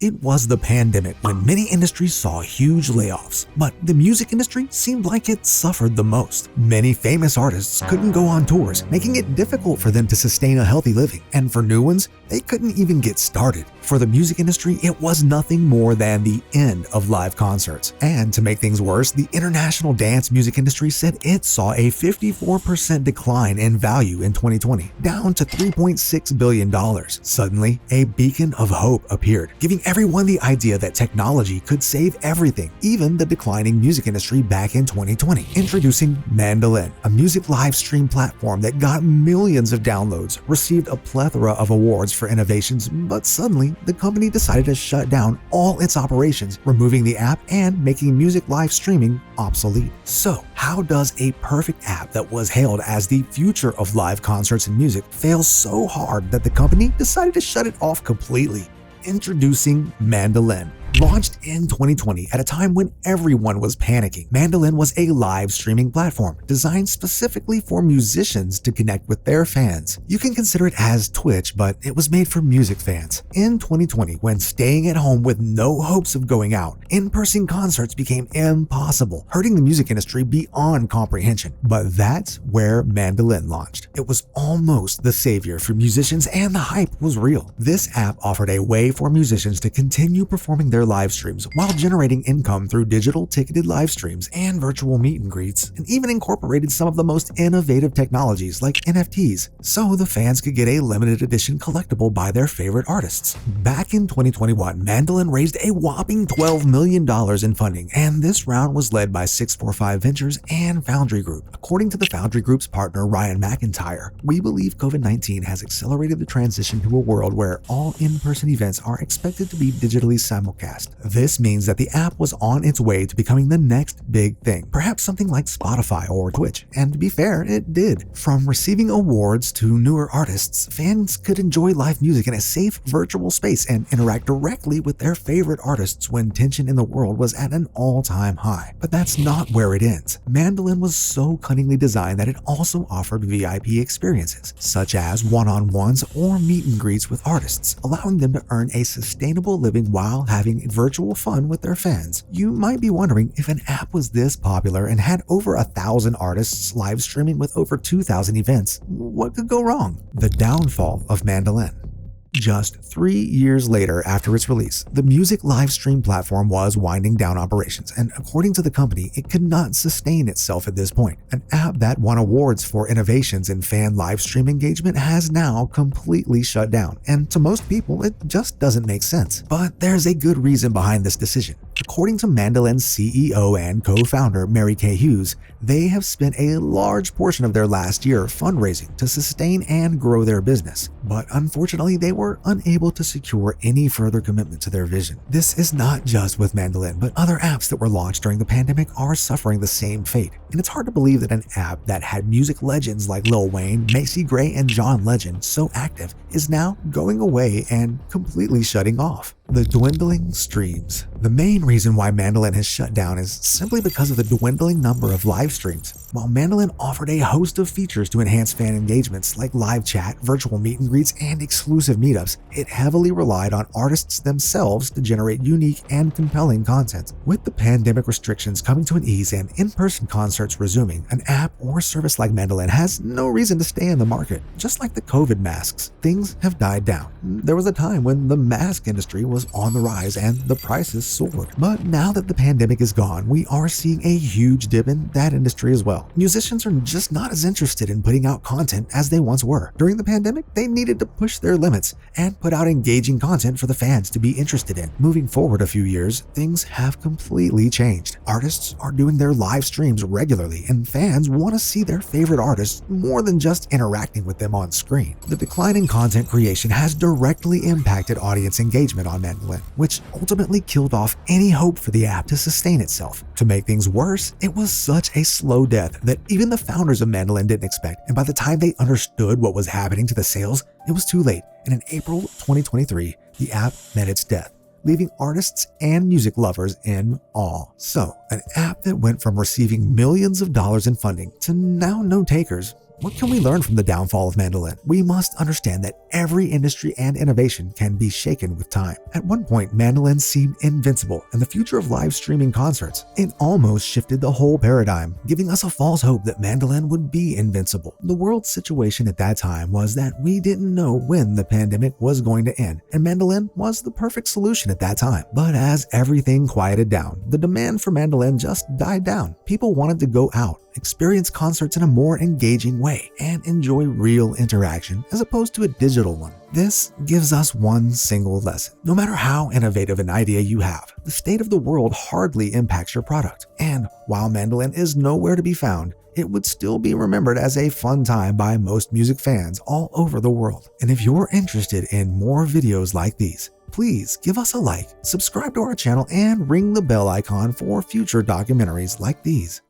It was the pandemic when many industries saw huge layoffs, but the music industry seemed like it suffered the most. Many famous artists couldn't go on tours, making it difficult for them to sustain a healthy living, and for new ones, they couldn't even get started. For the music industry, it was nothing more than the end of live concerts. And to make things worse, the international dance music industry said it saw a 54% decline in value in 2020, down to $3.6 billion. Suddenly, a beacon of hope appeared, giving everyone the idea that technology could save everything, even the declining music industry back in 2020. Introducing Mandolin, a music live stream platform that got millions of downloads, received a plethora of awards for innovations, but suddenly the company decided to shut down all its operations, removing the app and making music live streaming obsolete. So, how does a perfect app that was hailed as the future of live concerts and music fail so hard that the company decided to shut it off completely? Introducing Mandolin. Launched in 2020 at a time when everyone was panicking, Mandolin was a live streaming platform designed specifically for musicians to connect with their fans. You can consider it as Twitch, but it was made for music fans. In 2020, when staying at home with no hopes of going out, in-person concerts became impossible, hurting the music industry beyond comprehension. But that's where Mandolin launched. It was almost the savior for musicians, and the hype was real. This app offered a way for musicians to continue performing their live streams while generating income through digital ticketed live streams and virtual meet and greets, and even incorporated some of the most innovative technologies like NFTs, so the fans could get a limited edition collectible by their favorite artists. Back in 2021, Mandolin raised a whopping $12 million in funding, and this round was led by 645 Ventures and Foundry Group. According to the Foundry Group's partner Ryan McIntyre, we believe COVID-19 has accelerated the transition to a world where all in-person events are expected to be digitally simulcast. This means that the app was on its way to becoming the next big thing, perhaps something like Spotify or Twitch. And to be fair, it did. From receiving awards to newer artists, fans could enjoy live music in a safe virtual space and interact directly with their favorite artists when tension in the world was at an all-time high. But that's not where it ends. Mandolin was so cunningly designed that it also offered VIP experiences, such as one-on-ones or meet and greets with artists, allowing them to earn a sustainable living while having virtual fun with their fans. You might be wondering, if an app was this popular and had over 1,000 artists live streaming with over 2,000 events, what could go wrong? The downfall of Mandolin. Just 3 years later after its release, the music live stream platform was winding down operations, and according to the company, it could not sustain itself at this point. An app that won awards for innovations in fan live stream engagement has now completely shut down, and to most people, it just doesn't make sense. But there's a good reason behind this decision. According to Mandolin's CEO and co-founder Mary Kay Hughes, they have spent a large portion of their last year fundraising to sustain and grow their business, but unfortunately they were unable to secure any further commitment to their vision. This is not just with Mandolin, but other apps that were launched during the pandemic are suffering the same fate. And it's hard to believe that an app that had music legends like Lil Wayne, Macy Gray, and John Legend so active is now going away and completely shutting off. The dwindling streams. The main reason why Mandolin has shut down is simply because of the dwindling number of live streams. While Mandolin offered a host of features to enhance fan engagements like live chat, virtual meet and greets, and exclusive meetups, it heavily relied on artists themselves to generate unique and compelling content. With the pandemic restrictions coming to an ease and in-person concerts resuming, an app or service like Mandolin has no reason to stay in the market. Just like the COVID masks, things have died down. There was a time when the mask industry was on the rise and the prices soared. But now that the pandemic is gone, we are seeing a huge dip in that industry as well. Musicians are just not as interested in putting out content as they once were. During the pandemic, they needed to push their limits and put out engaging content for the fans to be interested in. Moving forward a few years, things have completely changed. Artists are doing their live streams regularly, and fans want to see their favorite artists more than just interacting with them on screen. The decline in content creation has directly impacted audience engagement on Mandolin, which ultimately killed off any hope for the app to sustain itself. To make things worse, it was such a slow death that even the founders of Mandolin didn't expect, and by the time they understood what was happening to the sales, it was too late, and in April 2023, the app met its death, leaving artists and music lovers in awe. So, an app that went from receiving millions of dollars in funding to now no takers What can we learn from the downfall of mandolin? We must understand that every industry and innovation can be shaken with time. At one point, mandolins seemed invincible in the future of live streaming concerts. It almost shifted the whole paradigm, giving us a false hope that mandolin would be invincible. The world's situation at that time was that we didn't know when the pandemic was going to end, and mandolin was the perfect solution at that time. But as everything quieted down, the demand for mandolin just died down. People wanted to go out, experience concerts in a more engaging way, and enjoy real interaction as opposed to a digital one. This gives us one single lesson. No matter how innovative an idea you have, the state of the world hardly impacts your product. And while mandolin is nowhere to be found, it would still be remembered as a fun time by most music fans all over the world. And if you're interested in more videos like these, please give us a like, subscribe to our channel, and ring the bell icon for future documentaries like these.